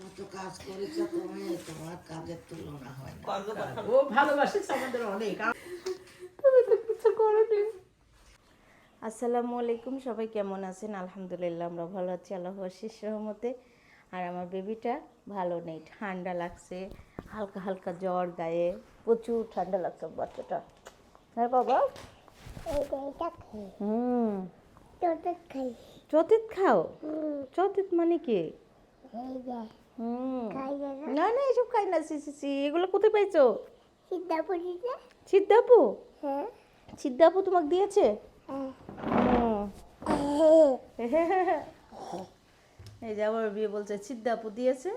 কত কাজ করেছো তুমি, তোমার কাজের তুলনা হয় না। ও ভালোবাসে আমাদের অনেক। আসসালামু আলাইকুম, সবাই কেমন আছেন? আলহামদুলিল্লাহ আমরা ভালো আছি আল্লাহর শেষ রহমতে। আর আমার বেবিটা ভালো নেই, ঠান্ডা লাগছে, হালকা হালকা জ্বর, গায়ে প্রচুর ঠান্ডা লাগছে বাচ্চাটা। হ্যাঁ বাবা, চতিত খাও? চতিত মানে কি? না না, এসব খাই না। এগুলো কোথায় পাইছো? সিদ্ধাপু? সিদ্ধাপু তোমাকে দিয়েছে? এই যে আমার বিয়ে বলছে সিদ্ধাপু দিয়েছে।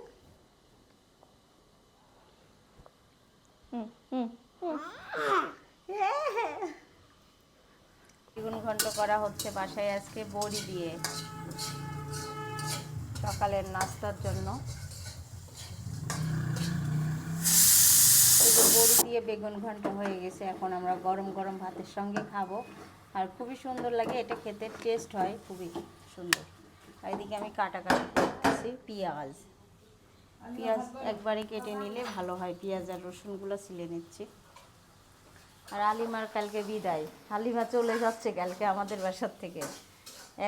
বেগুন ঘন্ট করা হচ্ছে বাসায় আজকে বড়ি দিয়ে, সকালের নাস্তার জন্য। এই যে বড়ি দিয়ে বেগুন ঘন্ট হয়ে গেছে, এখন আমরা গরম গরম ভাতের সঙ্গে খাবো। আর খুবই সুন্দর লাগে, এটা খেতে টেস্ট হয় খুবই সুন্দর। আর এদিকে আমি কাটাকাটি করতেছি পেঁয়াজ একবারে কেটে নিলে ভালো হয়। পেঁয়াজ আর রসুনগুলো ছিলে নিচ্ছি। আর আলিমার কালকে বিদায়, আলিমা চলে যাচ্ছে কালকে আমাদের বাসার থেকে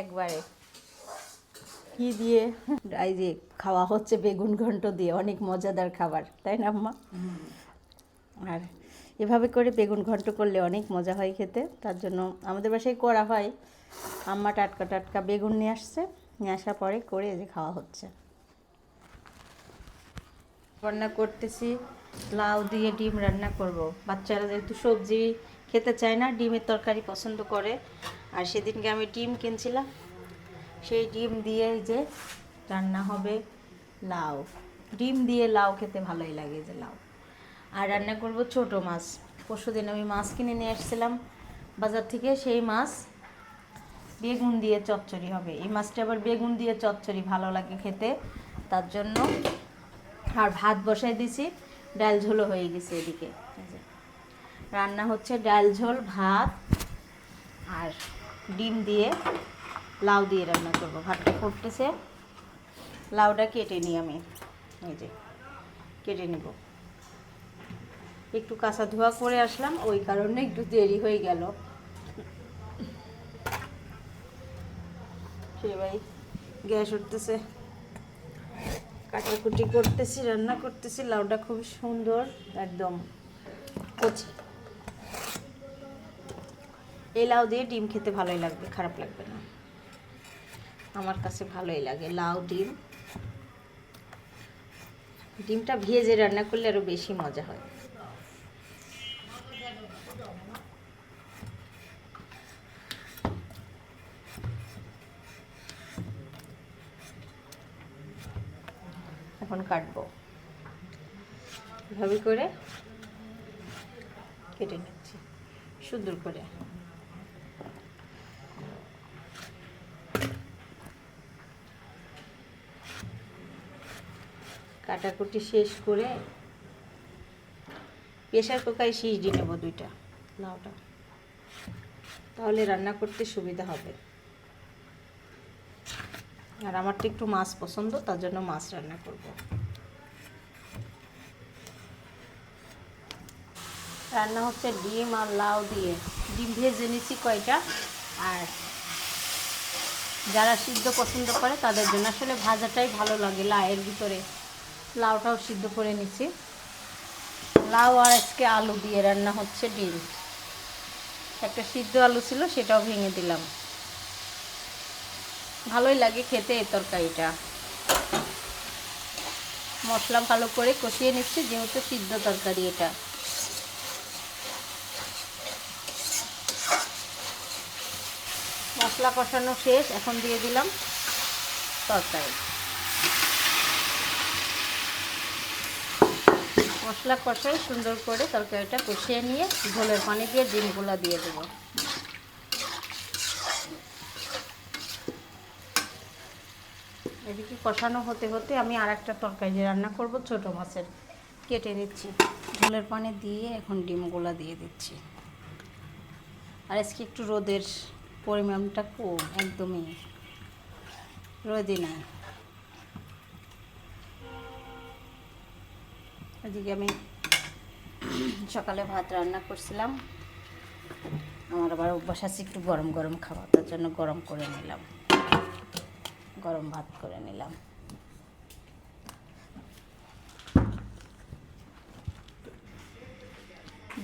একবারে। কি দিয়ে এই যে খাওয়া হচ্ছে বেগুন ঘন্ট দিয়ে, অনেক মজাদার খাবার, তাই না আম্মা? আর এভাবে করে বেগুন ঘন্ট করলে অনেক মজা হয় খেতে, তার জন্য আমাদের বাসায় করা হয়। আম্মা টাটকা টাটকা বেগুন নিয়ে আসছে, নিয়ে আসার পরে করে এই যে খাওয়া হচ্ছে। রান্না করতেছি লাউ দিয়ে ডিম রান্না করব। বাচ্চারা যেহেতু সবজি খেতে চায় না, ডিমের তরকারি পছন্দ করে। আর সেদিনকে আমি ডিম কিনছিলাম, সেই ডিম দিয়ে এই যে রান্না হবে লাউ। ডিম দিয়ে লাউ খেতে ভালোই লাগে, যে লাউ। আর রান্না করব ছোট মাছ। পরশুদিন আমি মাছ কিনে নিয়ে আসছিলাম বাজার থেকে, সেই মাছ বেগুন দিয়ে চচ্চড়ি হবে। এই মাছটা আবার বেগুন দিয়ে চচ্চড়ি ভালো লাগে খেতে, তার জন্য। আর ভাত বসাই দিছি, ডাল ঝোলও হয়ে গেছে এদিকে। রান্না হচ্ছে ডাল ঝোল, ভাত আর ডিম দিয়ে লাউ দিয়ে রান্না করবো। ভাতটা ফুটতেছে, লাউটা কেটে নিই আমি, এই যে কেটে নিব। একটু কাঁচা ধোয়া করে আসলাম, ওই কারণে একটু দেরি হয়ে গেল। সে ভাই গ্যাস উঠতেছে, কাটাকুটি করতেছি, রান্না করতেছি। লাউটা খুব সুন্দর, একদম কচি। এই লাউ দিয়ে ডিম খেতে ভালোই লাগবে, খারাপ লাগবে না। আমার কাছে ভালোই লাগে লাউ ডিম। ডিমটা ভেজে রান্না করলে আরও বেশি মজা হয়। এখন কাটবো, এভাবে করে কেটে নিচ্ছি সুন্দর করে। কাটাকুটি শেষ করে প্রেশার কুকারে শীষ দিয়ে নেবো দুইটা লাউটা, তাহলে রান্না করতে সুবিধা হবে। আর আমার তো একটু মাছ পছন্দ, তার জন্য মাছ রান্না করব। রান্না হচ্ছে ডিম আর লাউ দিয়ে। ডিম ভেজে নিচ্ছি কয়টা, আর যারা সিদ্ধ পছন্দ করে তাদের জন্য আসলে ভাজাটাই ভালো লাগে। লাউয়ের ভিতরে লাউটাও সিদ্ধ করে নিচ্ছি। লাউ আর আজকে আলু দিয়ে রান্না হচ্ছে ডিম। একটা সিদ্ধ আলু ছিল, সেটাও ভেঙে দিলাম। ভালোই লাগে খেতে এই তরকারিটা। মশলা ভালো করে কষিয়ে নিচ্ছি, যেহেতু সিদ্ধ তরকারি এটা। মশলা কষানো শেষ, এখন দিয়ে দিলাম তরকারি। মশলা কষাই সুন্দর করে তরকারিটা কষিয়ে নিয়ে ঝোলের পানি দিয়ে ডিমগুলো দিয়ে দেবো। এদিকে কষানো হতে হতে আমি আর একটা তরকারি রান্না করব, ছোট মাছের। কেটে দিচ্ছি, ঝোলের পানি দিয়ে এখন ডিমগুলো দিয়ে দিচ্ছি। আর আজকে একটু রোদের পরিমাণটা কম, একদমই রোদই নাই। এদিকে আমি সকালে ভাত রান্না করছিলাম, আমার আবার অভ্যাস আছে একটু গরম গরম খাওয়া, তার জন্য গরম করে নিলাম, গরম ভাত করে নিলাম।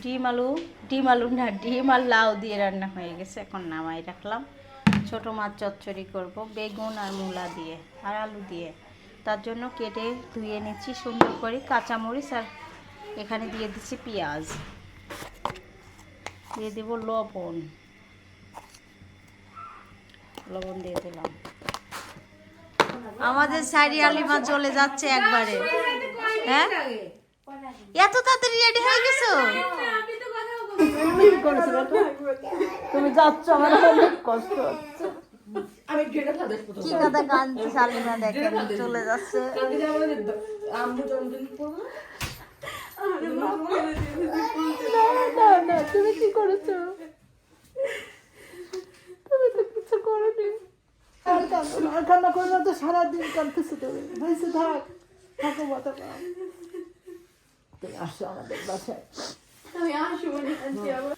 ডিম আলু না, ডিম আর লাউ দিয়ে রান্না হয়ে গেছে, এখন নামাই রাখলাম। ছোট মাছ চচ্চড়ি করব বেগুন আর মূলা দিয়ে আর আলু দিয়ে, তার জন্য কেটে ধুয়ে নিচ্ছি সুন্দর করে, কাঁচামরিচ আর এখানে দিয়ে দিচ্ছি পেঁয়াজ, দিয়ে দেব লবণ দিয়ে দিলাম। আমাদের সাইডে আলিমা চলে যাচ্ছে একবারে। হ্যাঁ, এত তাড়াতাড়ি রেডি হয়ে গেছো? তুমি যাচ্ছ, আমার অনেক কষ্ট হচ্ছে। কি কথা কাঁদছে সালিমা, দেখেন চলে যাচ্ছে। তুমি কি করেছো? তুমি তো কিছু করোনি। আর কান্না করো না তো, সারাদিন কাঁদতেছো তুমি। হয়েছে, থাকো মাথা। তুমি আসো আমাদের বাসায়,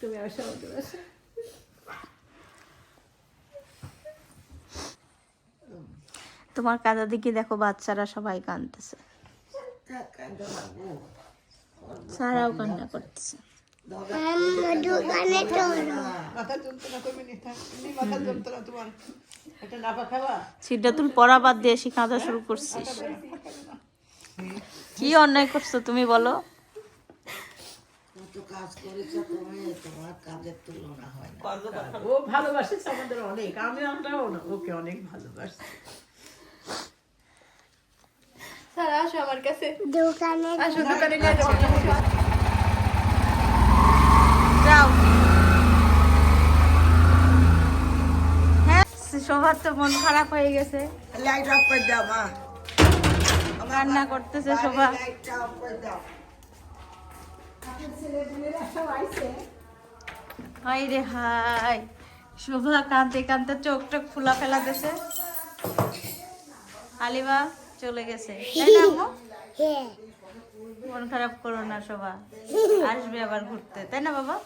তুমি আসো আমাদের বাসায়। তোমার কাদা দিকে দেখো, বাচ্চারা সবাই কাঁদতেছে, সারাও কান্না করতেছে। সিদ্ধাতুল পড়া বাদ দিয়ে এসে কাঁদা শুরু করছিস, কি অন্যায় করছো তুমি বলো? কাজ করেছো তুমি, তোমার কাজের তুলনা হয় না। ও ভালোবাসিস আমাদের অনেক, আমরাও ওকে অনেক ভালোবাসি। স্যার আসো আমার কাছে, দোকানে আসো দোকানে নিয়ে যাও। যাও। হ্যাঁ, সবার তো মন খারাপ হয়ে গেছে, লাইট অফ করে দাও মা, কান্না করতেছে শোভা। লাইটটা অফ করে দাও। হাই রে হাই, শোভা কাঁদতে কাঁদতে চোখ ফুলা ফেলা দিছে। আলিমা চলে গেছে, তাই না আম্মু? মন খারাপ করো না শোভা, আসবে আবার ঘুরতে, তাই না বাবা?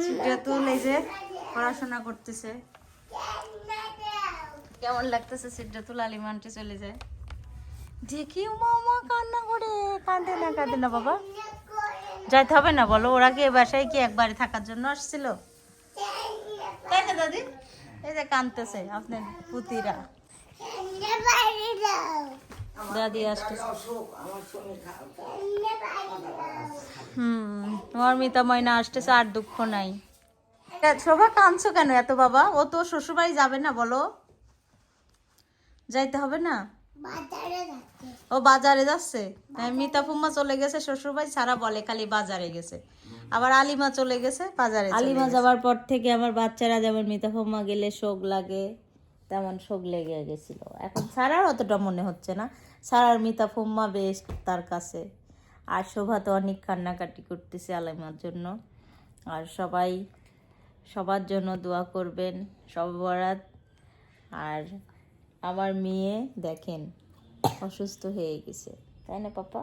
সিদ্ধাতুল এই যে পড়াশোনা করতেছে, কেমন লাগতেছে সিদ্ধাতুল? আলিমা আন্টি চলে যায় দেখি, মামা কান্না করে। কাঁদে না বাবা, যাইতে হবে না বলো? ওরা কি বাসায় কি একবারে থাকার জন্য আসছিল, তাই না দাদি? এই যে কাঁদতেছে আপনার পুতিরা, দাদি আসতেছে। তোমার মিতা ময়না আসতেছে, আর দুঃখ নাই। শোভা কাঁদছো কেন এত বাবা? ও তো শ্বশুরবাড়ি যাবে না বলো? যাইতে হবে না? ও বাজারে যাচ্ছে, মিতা ফুম্মা চলে গেছে শ্বশুরবাড়ি, সারা বলে খালি বাজারে গেছে, আবার আলিমা চলে গেছে বাজারে। আলিমা যাওয়ার পর থেকে আমার বাচ্চারা যেমন মিতা ফুম্মা গেলে শোক লাগে, তেমন শোক লেগে গেছিল। এখন সারার অতটা মনে হচ্ছে না, সারার মিতা ফুম্মা বেশ তার কাছে। আর শোভা তো অনেক কান্নাকাটি করতেছে আলিমার জন্য। আর সবাই সবার জন্য দোয়া করবেন, সব বরাত। আর আমার মেয়ে দেখেন অসুস্থ হয়ে গেছে, তাই না পাপা?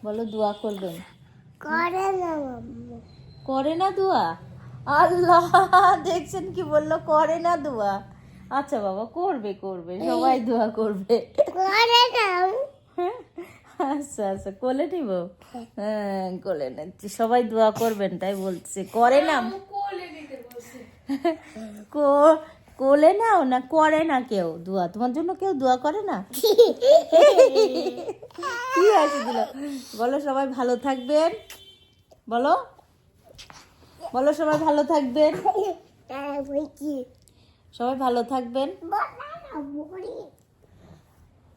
বলো দোয়া করবেন। করে না দোয়া? আল্লাহ, দেখছেন কি বললো, করে না দোয়া। আচ্ছা বাবা, করবে, সবাই দোয়া করবে। আচ্ছা কোলে নিব, হ্যাঁ কোলে নিচ্ছি, সবাই দোয়া করবেন তাই বলছে। করে না, কোলে নাও না, করে না কেউ দোয়া তোমার জন্য, কেউ দোয়া করে না। কি আছে দিল? বলো সবাই ভালো থাকবেন, বলো সবাই ভালো থাকবেন, সবাই ভালো থাকবেন,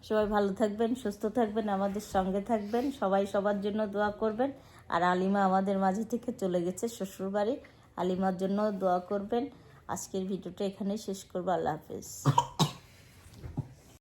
সবাই ভালো থাকবেন, সুস্থ থাকবেন, আমাদের সঙ্গে থাকবেন, সবাই সবার জন্য দোয়া করবেন। আর আলিমা আমাদের মাঝে থেকে চলে গেছে শ্বশুরবাড়ি, আলিমার জন্য দোয়া করবেন। আজকের ভিডিওটা এখানেই শেষ করবো। আল্লাহ হাফেজ।